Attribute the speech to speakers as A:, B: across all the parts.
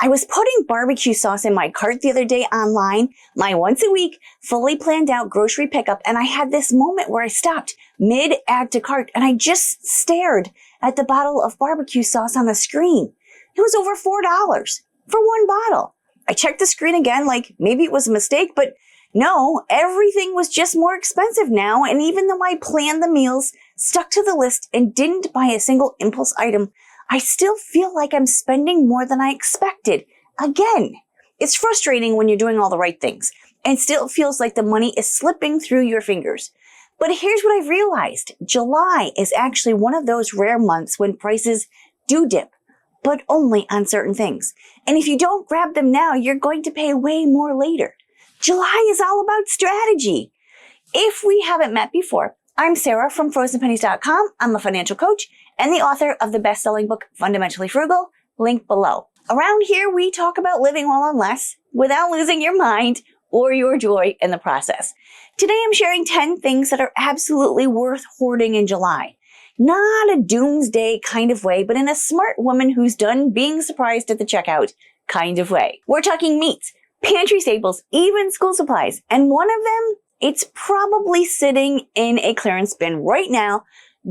A: I was putting barbecue sauce in my cart the other day online, my once a week, fully planned out grocery pickup, and I had this moment where I stopped mid-add to cart and I just stared at the bottle of barbecue sauce on the screen. It was over $4 for one bottle. I checked the screen again, like maybe it was a mistake, but no, everything was just more expensive now, and even though I planned the meals, stuck to the list, and didn't buy a single impulse item, I still feel like I'm spending more than I expected. Again, it's frustrating when you're doing all the right things, and still feels like the money is slipping through your fingers. But here's what I've realized. July is actually one of those rare months when prices do dip, but only on certain things. And if you don't grab them now, you're going to pay way more later. July is all about strategy. If we haven't met before, I'm Sarah from FrozenPennies.com. I'm a financial coach and the author of the best-selling book, Fundamentally Frugal, link below. Around here, we talk about living well on less without losing your mind or your joy in the process. Today, I'm sharing 10 things that are absolutely worth hoarding in July. Not a doomsday kind of way, but in a smart woman who's done being surprised at the checkout kind of way. We're talking meats, pantry staples, even school supplies. And one of them, it's probably sitting in a clearance bin right now,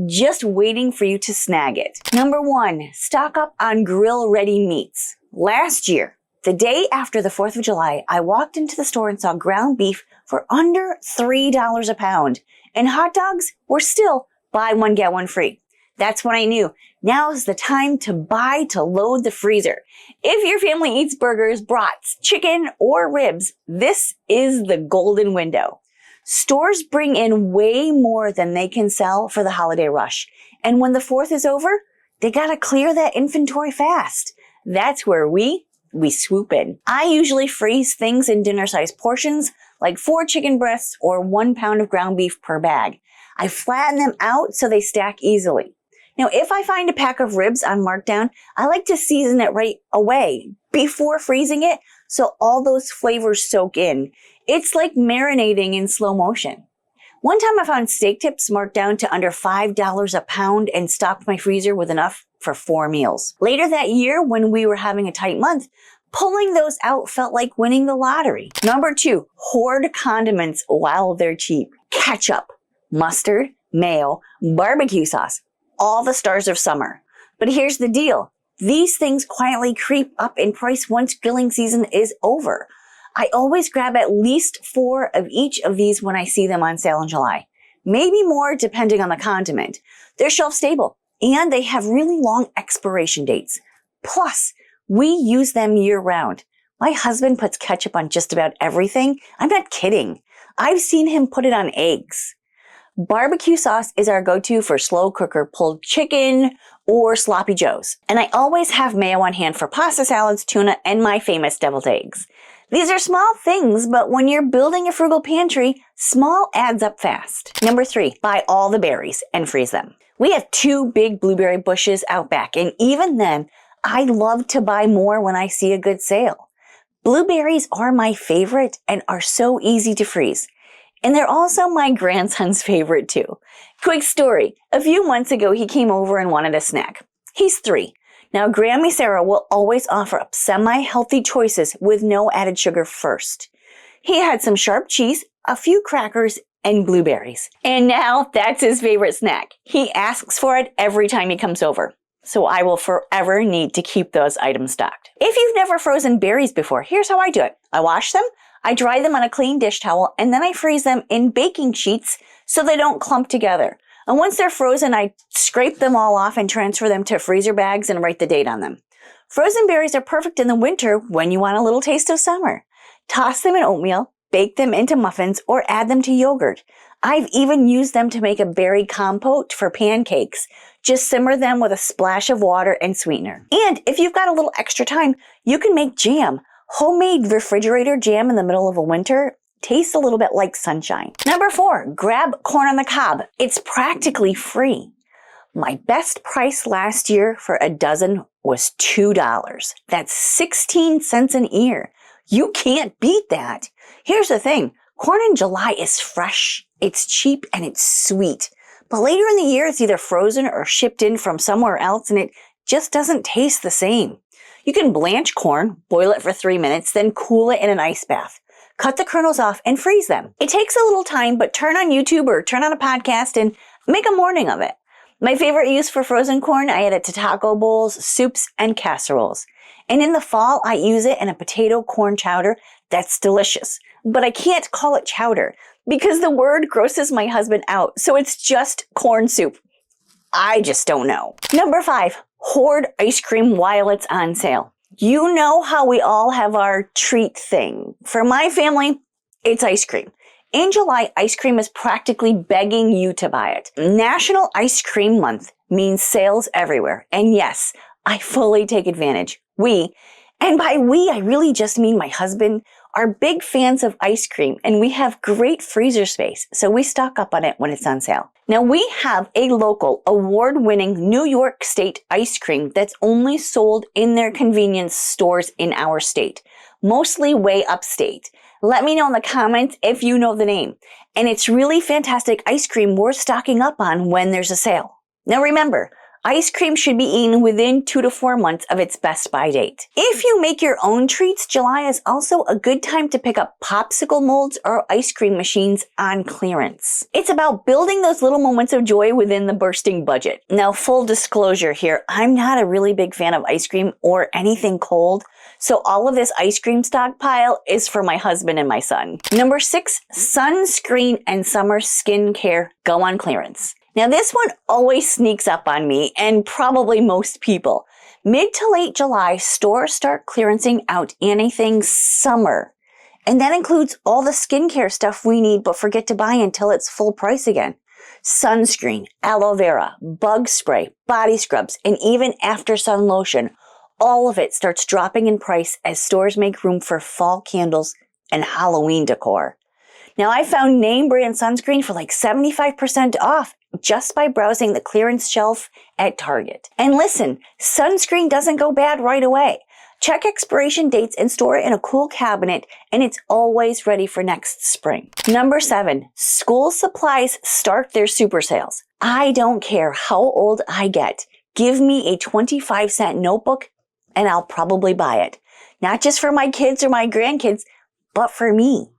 A: just waiting for you to snag it. Number 1, stock up on grill-ready meats. Last year, the day after the 4th of July, I walked into the store and saw ground beef for under $3 a pound. And hot dogs were still buy one, get one free. That's when I knew now's the time to buy to load the freezer. If your family eats burgers, brats, chicken, or ribs, this is the golden window. Stores bring in way more than they can sell for the holiday rush. And when the 4th is over, they gotta clear that inventory fast. That's where we swoop in. I usually freeze things in dinner-sized portions, like 4 chicken breasts or 1 pound of ground beef per bag. I flatten them out so they stack easily. Now, if I find a pack of ribs on markdown, I like to season it right away before freezing it so all those flavors soak in. It's like marinating in slow motion. One time I found steak tips marked down to under $5 a pound and stocked my freezer with enough for 4 meals. Later that year, when we were having a tight month, pulling those out felt like winning the lottery. Number 2, hoard condiments while they're cheap. Ketchup, mustard, mayo, barbecue sauce, all the stars of summer. But here's the deal. These things quietly creep up in price once grilling season is over. I always grab at least 4 of each of these when I see them on sale in July. Maybe more depending on the condiment. They're shelf stable and they have really long expiration dates. Plus, we use them year round. My husband puts ketchup on just about everything. I'm not kidding. I've seen him put it on eggs. Barbecue sauce is our go-to for slow cooker pulled chicken or sloppy joes. And I always have mayo on hand for pasta salads, tuna, and my famous deviled eggs. These are small things, but when you're building a frugal pantry, small adds up fast. Number 3, buy all the berries and freeze them. We have 2 big blueberry bushes out back, and even then, I love to buy more when I see a good sale. Blueberries are my favorite and are so easy to freeze. And they're also my grandson's favorite too. Quick story. A few months ago, he came over and wanted a snack. He's 3. Now, Grammy Sarah will always offer up semi-healthy choices with no added sugar first. He had some sharp cheese, a few crackers, and blueberries. And now that's his favorite snack. He asks for it every time he comes over. So I will forever need to keep those items stocked. If you've never frozen berries before, here's how I do it. I wash them, I dry them on a clean dish towel, and then I freeze them in baking sheets so they don't clump together. And once they're frozen, I scrape them all off and transfer them to freezer bags and write the date on them. Frozen berries are perfect in the winter when you want a little taste of summer. Toss them in oatmeal, bake them into muffins, or add them to yogurt. I've even used them to make a berry compote for pancakes. Just simmer them with a splash of water and sweetener. And if you've got a little extra time, you can make jam. Homemade refrigerator jam in the middle of a winter tastes a little bit like sunshine. Number 4, grab corn on the cob. It's practically free. My best price last year for a dozen was $2. That's 16 cents an ear. You can't beat that. Here's the thing. Corn in July is fresh, it's cheap, and it's sweet. But later in the year, it's either frozen or shipped in from somewhere else, and it just doesn't taste the same. You can blanch corn, boil it for 3 minutes, then cool it in an ice bath. Cut the kernels off and freeze them. It takes a little time, but turn on YouTube or turn on a podcast and make a morning of it. My favorite use for frozen corn, I add it to taco bowls, soups, and casseroles. And in the fall, I use it in a potato corn chowder that's delicious. But I can't call it chowder because the word grosses my husband out, so it's just corn soup. I just don't know. Number 5, Hoard ice cream while it's on sale. You know how we all have our treat thing. For my family, it's ice cream. In July, ice cream is practically begging you to buy it. National Ice Cream Month means sales everywhere. And yes, I fully take advantage. And by we, I really just mean my husband, are big fans of ice cream, and we have great freezer space, so we stock up on it when it's on sale. Now, we have a local award-winning New York State ice cream that's only sold in their convenience stores in our state, mostly way upstate. Let me know in the comments if you know the name. And it's really fantastic ice cream we're stocking up on when there's a sale. Now remember, ice cream should be eaten within 2 to 4 months of its best by date. If you make your own treats, July is also a good time to pick up popsicle molds or ice cream machines on clearance. It's about building those little moments of joy within the bursting budget. Now, full disclosure here, I'm not a really big fan of ice cream or anything cold, so all of this ice cream stockpile is for my husband and my son. Number 6, sunscreen and summer skincare go on clearance. Now this one always sneaks up on me and probably most people. Mid to late July, stores start clearancing out anything summer. And that includes all the skincare stuff we need but forget to buy until it's full price again. Sunscreen, aloe vera, bug spray, body scrubs, and even after sun lotion. All of it starts dropping in price as stores make room for fall candles and Halloween decor. Now I found name brand sunscreen for like 75% off just by browsing the clearance shelf at Target. And listen, sunscreen doesn't go bad right away. Check expiration dates and store it in a cool cabinet, and it's always ready for next spring. Number 7, school supplies start their super sales. I don't care how old I get. Give me a 25-cent notebook and I'll probably buy it. Not just for my kids or my grandkids, but for me.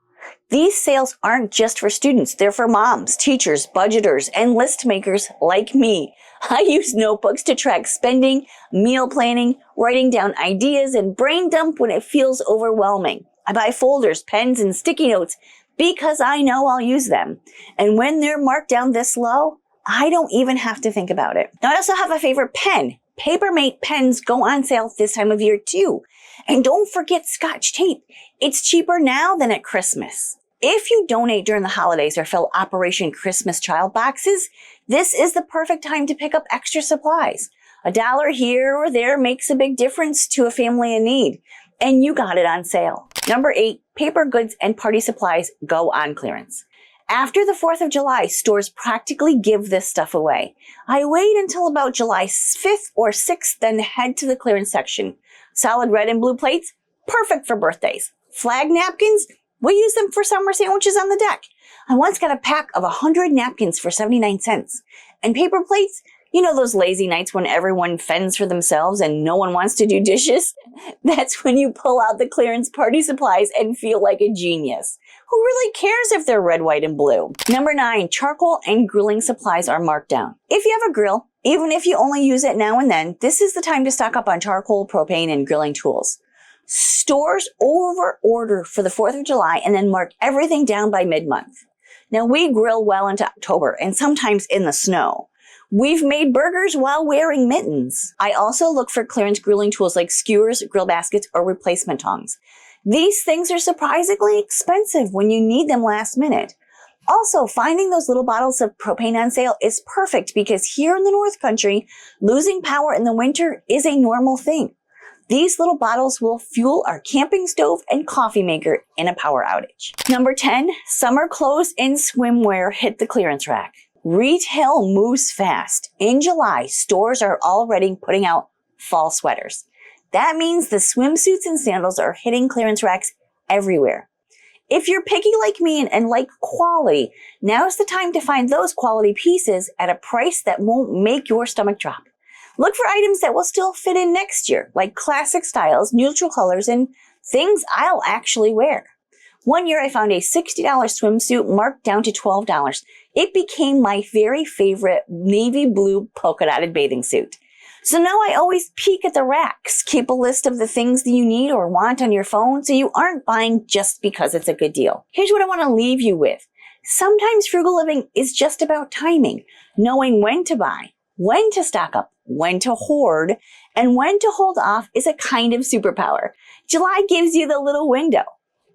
A: These sales aren't just for students. They're for moms, teachers, budgeters, and list makers like me. I use notebooks to track spending, meal planning, writing down ideas, and brain dump when it feels overwhelming. I buy folders, pens, and sticky notes because I know I'll use them. And when they're marked down this low, I don't even have to think about it. Now, I also have a favorite pen. Papermate pens go on sale this time of year too. And don't forget Scotch tape. It's cheaper now than at Christmas. If you donate during the holidays or fill Operation Christmas Child boxes, this is the perfect time to pick up extra supplies. $1 here or there makes a big difference to a family in need, and you got it on sale. Number 8, paper goods and party supplies go on clearance. After the 4th of July, stores practically give this stuff away. I wait until about July 5th or 6th, then head to the clearance section. Solid red and blue plates, perfect for birthdays. Flag napkins, we use them for summer sandwiches on the deck. I once got a pack of 100 napkins for 79 cents. And paper plates, you know those lazy nights when everyone fends for themselves and no one wants to do dishes? That's when you pull out the clearance party supplies and feel like a genius. Who really cares if they're red, white, and blue? Number 9, charcoal and grilling supplies are marked down. If you have a grill, even if you only use it now and then, this is the time to stock up on charcoal, propane, and grilling tools. Stores over-order for the 4th of July and then mark everything down by mid-month. Now, we grill well into October and sometimes in the snow. We've made burgers while wearing mittens. I also look for clearance grilling tools like skewers, grill baskets, or replacement tongs. These things are surprisingly expensive when you need them last minute. Also, finding those little bottles of propane on sale is perfect because here in the North Country, losing power in the winter is a normal thing. These little bottles will fuel our camping stove and coffee maker in a power outage. Number 10, summer clothes and swimwear hit the clearance rack. Retail moves fast. In July, stores are already putting out fall sweaters. That means the swimsuits and sandals are hitting clearance racks everywhere. If you're picky like me and like quality, now's the time to find those quality pieces at a price that won't make your stomach drop. Look for items that will still fit in next year, like classic styles, neutral colors, and things I'll actually wear. One year I found a $60 swimsuit marked down to $12. It became my very favorite navy blue polka dotted bathing suit. So now I always peek at the racks. Keep a list of the things that you need or want on your phone so you aren't buying just because it's a good deal. Here's what I want to leave you with. Sometimes frugal living is just about timing, knowing when to buy, when to stock up, when to hoard, and when to hold off is a kind of superpower. July gives you the little window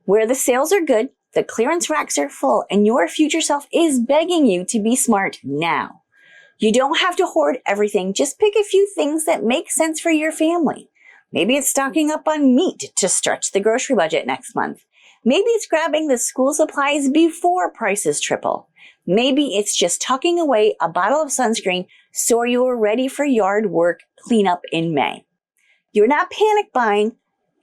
A: where the sales are good, the clearance racks are full, and your future self is begging you to be smart now. You don't have to hoard everything. Just pick a few things that make sense for your family. Maybe it's stocking up on meat to stretch the grocery budget next month. Maybe it's grabbing the school supplies before prices triple. Maybe it's just tucking away a bottle of sunscreen so you are ready for yard work cleanup in May. You're not panic buying.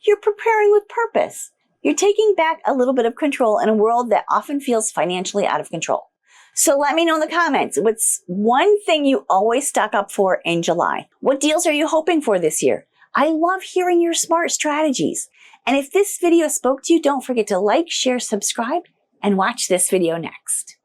A: You're preparing with purpose. You're taking back a little bit of control in a world that often feels financially out of control. So let me know in the comments, what's one thing you always stock up for in July? What deals are you hoping for this year? I love hearing your smart strategies. And if this video spoke to you, don't forget to like, share, subscribe, and watch this video next.